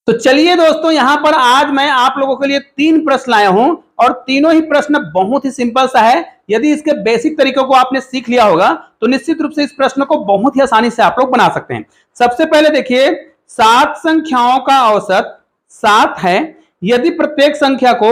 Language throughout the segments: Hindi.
तो चलिए दोस्तों, यहां पर आज मैं आप लोगों के लिए 3 प्रश्न लाया हूं और तीनों ही प्रश्न बहुत ही सिंपल सा है। यदि इसके बेसिक तरीकों को आपने सीख लिया होगा तो निश्चित रूप से इस प्रश्न को बहुत ही आसानी से आप लोग बना सकते हैं। सबसे पहले देखिए, 7 संख्याओं का औसत 7 है। यदि प्रत्येक संख्या को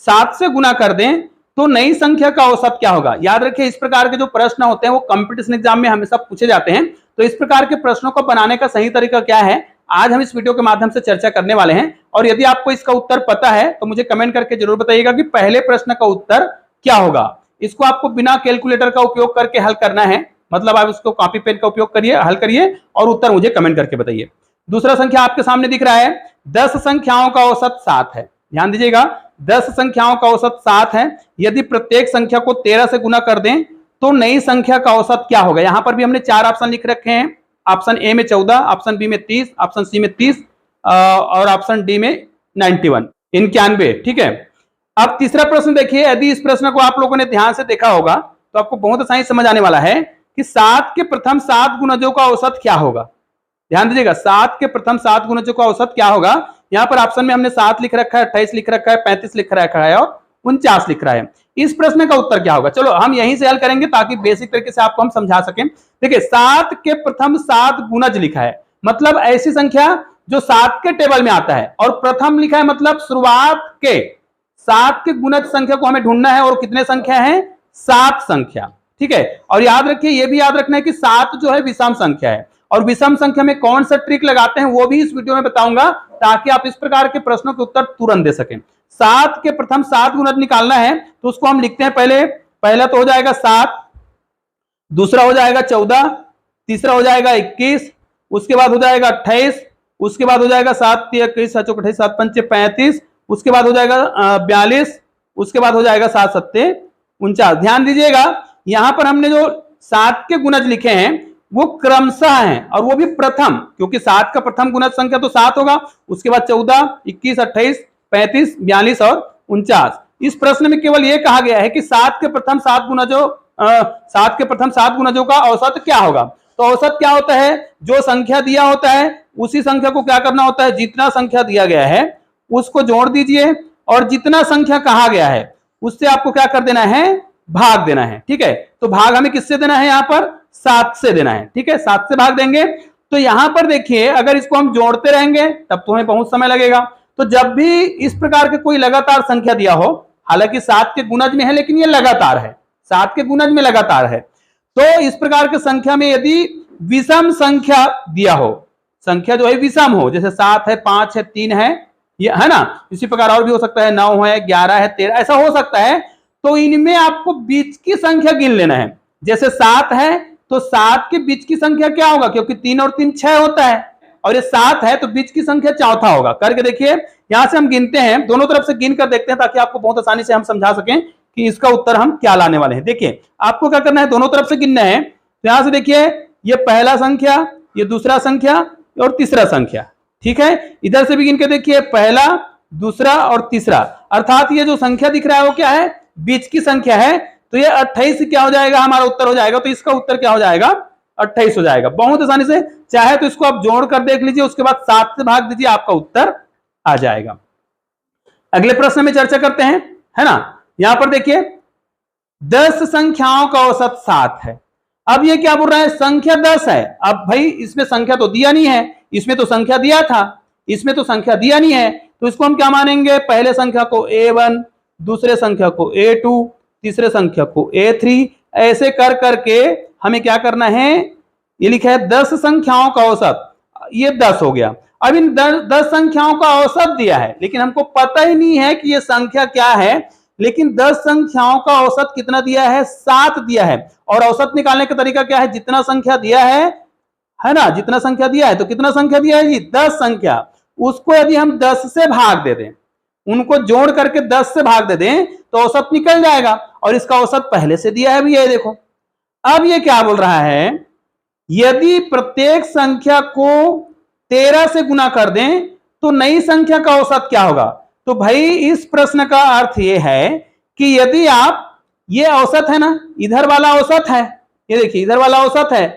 7 से गुना कर दें तो नई संख्या का औसत क्या होगा। याद रखिए, इस प्रकार के जो प्रश्न होते हैं वो कंपटीशन एग्जाम में हमेशा पूछे जाते हैं। तो इस प्रकार के प्रश्नों को बनाने का सही तरीका क्या है, आज हम इस वीडियो के माध्यम से चर्चा करने वाले हैं। और यदि आपको इसका उत्तर पता है तो मुझे कमेंट करके जरूर बताइएगा कि पहले प्रश्न का उत्तर क्या होगा। इसको आपको बिना कैलकुलेटर का उपयोग करके हल करना है, मतलब आप इसको कॉपी पेन का उपयोग करिए, हल करिए और उत्तर मुझे कमेंट करके बताइए। दूसरा संख्या आपके सामने दिख रहा है, 10 संख्याओं का औसत 7 है। ध्यान दीजिएगा, 10 संख्याओं का औसत 7 है। यदि प्रत्येक संख्या को 13 से गुना कर दें तो नई संख्या का औसत क्या होगा। यहां पर भी हमने 4 ऑप्शन लिख रखे हैं। ऑप्शन ए में 14, ऑप्शन बी में 30, ऑप्शन सी में 30 और ऑप्शन डी में 91, 91। ठीक है। अब तीसरा प्रश्न देखिए, यदि इस प्रश्न को आप लोगों ने ध्यान से देखा होगा तो आपको बहुत आसानी समझ आने वाला है कि 7 के प्रथम 7 गुणजों का औसत क्या होगा। ध्यान दीजिएगा, 7 के प्रथम 7 गुणजों का औसत क्या होगा। यहां पर ऑप्शन में हमने 7 लिख रखा है, 28 लिख रखा है, 35 लिख रखा है और 49 लिख रहा है। इस प्रश्न का उत्तर क्या होगा, चलो हम यहीं से हल करेंगे ताकि बेसिक तरीके से आपको हम समझा सकें। देखिए, 7 के प्रथम 7 गुणज लिखा है, मतलब ऐसी संख्या जो 7 के टेबल में आता है, और प्रथम लिखा है मतलब शुरुआत के 7 के गुणज संख्या को हमें ढूंढना है। और कितने संख्या है, 7 संख्या। ठीक है। और याद रखिए, यह भी याद रखना है कि 7 जो है विषम संख्या है, और विषम संख्या में कौन सा ट्रिक लगाते हैं वो भी इस वीडियो में बताऊंगा, ताकि आप इस प्रकार के प्रश्नों के उत्तर तुरंत दे सकें। 7 के प्रथम 7 गुणज निकालना है तो उसको हम लिखते हैं, पहला तो हो जाएगा 7, दूसरा हो जाएगा 14, तीसरा हो जाएगा 21, उसके बाद हो जाएगा 28, उसके बाद हो जाएगा 7 21 7 28 7 5 35, उसके बाद हो जाएगा 42, उसके बाद हो जाएगा 7 7 49। ध्यान दीजिएगा, यहां पर हमने जो 7 के गुणज लिखे हैं वो क्रमशः हैं, और वो भी प्रथम, क्योंकि 7 का प्रथम गुणज संख्या तो 7 होगा। उसके बाद 14, 21, 28, 35, 42 और 49। इस प्रश्न में केवल यह कहा गया है कि 7 के प्रथम 7 गुणजों 7 के प्रथम 7 गुणजों का औसत क्या होगा। तो औसत क्या होता है, जो संख्या दिया होता है उसी संख्या को क्या करना होता है, जितना संख्या दिया गया है उसको जोड़ दीजिए, और जितना संख्या कहा गया है उससे आपको क्या कर देना है, भाग देना है। ठीक है। तो भाग हमें किससे देना है, यहां पर 7 से देना है। ठीक है, 7 से भाग देंगे। तो यहां पर देखिए, अगर इसको हम जोड़ते रहेंगे तब तो हमें बहुत समय लगेगा। तो जब भी इस प्रकार के कोई लगातार संख्या दिया हो, हालांकि 7 के गुणज में है लेकिन ये लगातार है, 7 के गुणज में लगातार है, तो इस प्रकार के संख्या में यदि विषम संख्या दिया हो, संख्या जो है विषम हो, जैसे 7 है, 5 है, 3 है, ये है ना, इसी प्रकार और भी हो सकता है, 9 है, 11 है, 13, ऐसा हो सकता है। तो इनमें आपको बीच की संख्या गिन लेना है। जैसे 7 है तो 7 के बीच की संख्या क्या होगा, क्योंकि 3 और 3 6 होता है, और ये 7 है तो बीच की संख्या चौथा होगा। करके देखिए, यहां से हम गिनते हैं, दोनों तरफ से गिन कर देखते हैं ताकि आपको बहुत आसानी से हम समझा सकें कि इसका उत्तर हम क्या लाने वाले हैं। देखिए, आपको क्या करना है, दोनों तरफ से गिनना है। तो यहां से देखिए, ये पहला संख्या, ये दूसरा संख्या और तीसरा संख्या। ठीक है। इधर से भी गिन के देखिए, पहला, दूसरा और तीसरा, अर्थात ये जो संख्या दिख रहा है वो क्या है, बीच की संख्या है। तो ये 28 क्या हो जाएगा, हमारा उत्तर हो जाएगा। तो इसका उत्तर क्या हो जाएगा, 28 हो जाएगा। बहुत आसानी से, चाहे तो इसको आप जोड़ कर देख लीजिए, उसके बाद 7 से भाग दीजिए, आपका उत्तर आ जाएगा। अगले प्रश्न में चर्चा करते हैं, है ना। यहां पर देखिए, 10 संख्याओं का औसत 7 है। अब ये क्या बोल रहा है, संख्या 10 है। अब भाई इसमें संख्या तो दिया नहीं है, इसमें तो संख्या दिया था, इसमें तो संख्या दिया नहीं है। तो इसको हम क्या मानेंगे, पहले संख्या को A1, दूसरे संख्या को A2, तीसरे संख्या को A3, ऐसे कर करके हमें क्या करना है, ये लिखा है 10 संख्याओं का औसत, ये 10 हो गया। अब इन 10 संख्याओं का औसत दिया है, लेकिन हमको पता ही नहीं है कि ये संख्या क्या है। लेकिन 10 संख्याओं का औसत कितना दिया है, 7 दिया है। और औसत निकालने का तरीका क्या है, जितना संख्या दिया है ना, जितना संख्या दिया है, तो कितना संख्या दिया है जी, 10 संख्या, उसको यदि हम 10 से भाग दे दें, उनको जोड़ करके 10 से भाग दे दें तो औसत निकल जाएगा। और इसका औसत पहले से दिया है भी, ये देखो। अब ये क्या बोल रहा है, यदि प्रत्येक संख्या को 13 से गुना कर दें तो नई संख्या का औसत क्या होगा। तो भाई इस प्रश्न का अर्थ यह है कि यदि आप, ये औसत है ना, इधर वाला औसत है, ये देखिए इधर वाला औसत है,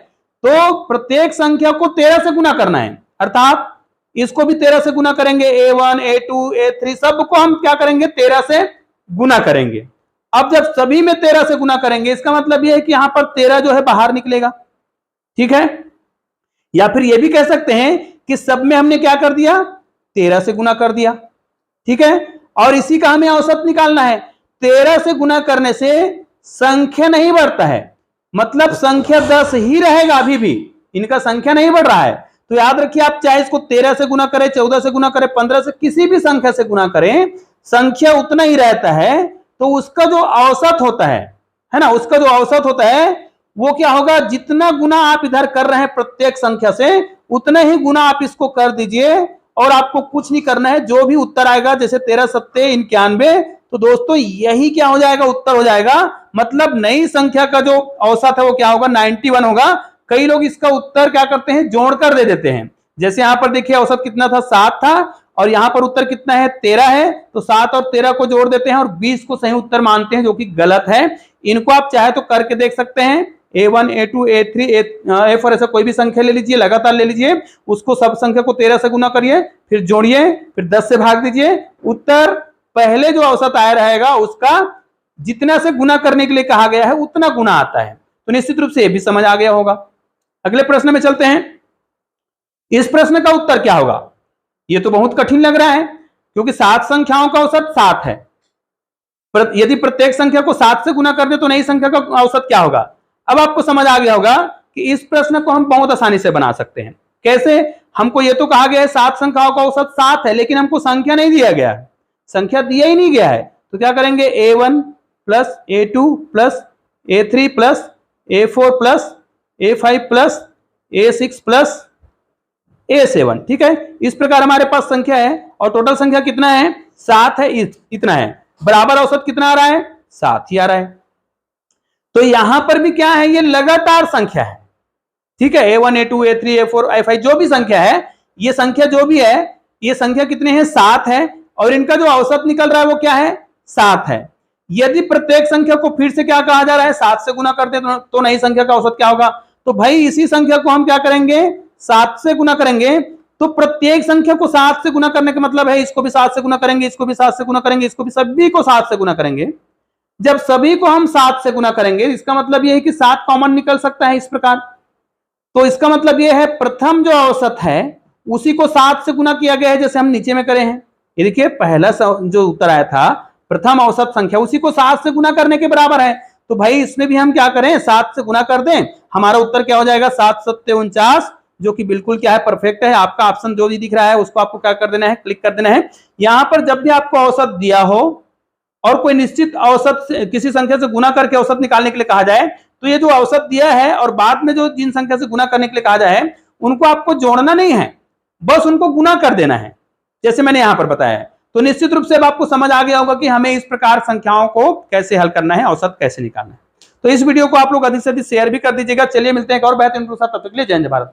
तो प्रत्येक संख्या को 13 से गुना करना है। अर्थात इसको भी 13 से गुना करेंगे, A1 A2 A3 सबको हम क्या करेंगे 13 से गुना करेंगे। अब जब सभी में 13 से गुना करेंगे इसका मतलब यह है कि यहां पर 13 जो है बाहर निकलेगा, ठीक है। या फिर यह भी कह सकते हैं कि सब में हमने क्या कर दिया 13 से गुना कर दिया, ठीक है। और इसी का हमें औसत निकालना है। 13 से गुना करने से संख्या नहीं बढ़ता है, मतलब संख्या 10 ही रहेगा, अभी भी इनका संख्या नहीं बढ़ रहा है। तो याद रखिए आप चाहे इसको 13 से गुना करें, 14 से गुना करें, 15 से, किसी भी संख्या से गुना करें, संख्या उतना ही रहता है। तो उसका जो औसत होता है ना, उसका जो औसत होता है वो क्या होगा, जितना गुना आप इधर कर रहे हैं प्रत्येक संख्या से उतना ही गुना आप इसको कर दीजिए और आपको कुछ नहीं करना है। जो भी उत्तर आएगा, जैसे 13 सत्ते 91, तो दोस्तों यही क्या हो जाएगा, उत्तर हो जाएगा। मतलब नई संख्या का जो औसत है वो क्या होगा 91 होगा। कई लोग इसका उत्तर क्या करते हैं जोड़कर दे देते हैं। जैसे यहां पर देखिए औसत कितना था 7 था और यहां पर उत्तर कितना है 13 है, तो 7 और 13 को जोड़ देते हैं और 20 को सही उत्तर मानते हैं, जो कि गलत है। इनको आप चाहे तो करके देख सकते हैं। A1 A2 A3 A4 ऐसा कोई भी संख्या ले लीजिए, लगातार ले लीजिए, उसको सब संख्या को 13 से गुना करिए, फिर जोड़िए, फिर 10 से भाग दीजिए। उत्तर पहले जो औसत आया रहेगा उसका जितना से गुना करने के लिए कहा गया है उतना गुना आता है। तो निश्चित रूप से ये भी समझ आ गया होगा। अगले प्रश्न में चलते हैं। इस प्रश्न का उत्तर क्या होगा? ये तो बहुत कठिन लग रहा है क्योंकि 7 संख्याओं का औसत 7 है। यदि प्रत्येक संख्या को 7 से गुना कर दे तो नई संख्या का औसत क्या होगा? अब आपको समझ आ गया होगा कि इस प्रश्न को हम बहुत आसानी से बना सकते हैं। कैसे? हमको ये तो कहा गया है 7 संख्याओं का औसत 7 है, लेकिन हमको संख्या नहीं दिया गया है, संख्या दिया ही नहीं गया है। तो क्या करेंगे A1 plus A2 plus A3 plus A4 plus A5 plus A6 plus A7, ठीक है। इस प्रकार हमारे पास संख्या है और टोटल संख्या कितना है 7 है, इतना है। बराबर औसत कितना आ रहा है 7 ही आ रहा है। तो यहां पर भी क्या है, ये लगातार संख्या है, ठीक है। A1 A2 A3 A4 A5 जो भी संख्या है, ये संख्या जो भी है, ये संख्या कितने हैं 7 है और इनका जो औसत निकल रहा है वो क्या है 7 है। यदि प्रत्येक संख्या को फिर से क्या कहा जा रहा है 7 से गुना करते तो नई संख्या का औसत क्या होगा? तो भाई इसी संख्या को हम क्या करेंगे 7 से गुना करेंगे। तो प्रत्येक संख्या को 7 से गुना करने का मतलब है इसको भी 7 से गुना करेंगे, इसको भी 7 से गुना करेंगे, इसको भी, सभी को 7 से गुना करेंगे। जब सभी को हम 7 से गुना करेंगे इसका मतलब यह है कि 7 कॉमन निकल सकता है इस प्रकार। तो इसका मतलब यह है प्रथम जो औसत है उसी को 7 से गुना किया गया है, जैसे हम नीचे में करे हैं। ये देखिए पहला जो उत्तर आया था प्रथम औसत संख्या उसी को 7 से गुना करने के बराबर है। तो भाई इसमें भी हम क्या करें 7 से गुना कर दें, हमारा उत्तर क्या हो जाएगा 7 सत्ते 49, जो कि बिल्कुल क्या है परफेक्ट है। आपका ऑप्शन जो भी दिख रहा है उसको आपको क्या कर देना है क्लिक कर देना है। यहां पर जब भी आपको औसत दिया हो और कोई निश्चित औसत किसी संख्या से गुना करके औसत निकालने के लिए कहा जाए, तो ये जो औसत दिया है और बाद में जो जिन संख्या से गुना करने के लिए कहा जाए उनको आपको जोड़ना नहीं है, बस उनको गुना कर देना है, जैसे मैंने यहां पर बताया है। तो निश्चित रूप से अब आपको समझ आ गया होगा कि हमें इस प्रकार संख्याओं को कैसे हल करना है, औसत कैसे निकालना है। तो इस वीडियो को आप लोग अधिक से अधिक शेयर भी कर दीजिएगा। चलिए मिलते हैं एक और बेहतरीन के साथ, तब तक के लिए जय हिंद भारत।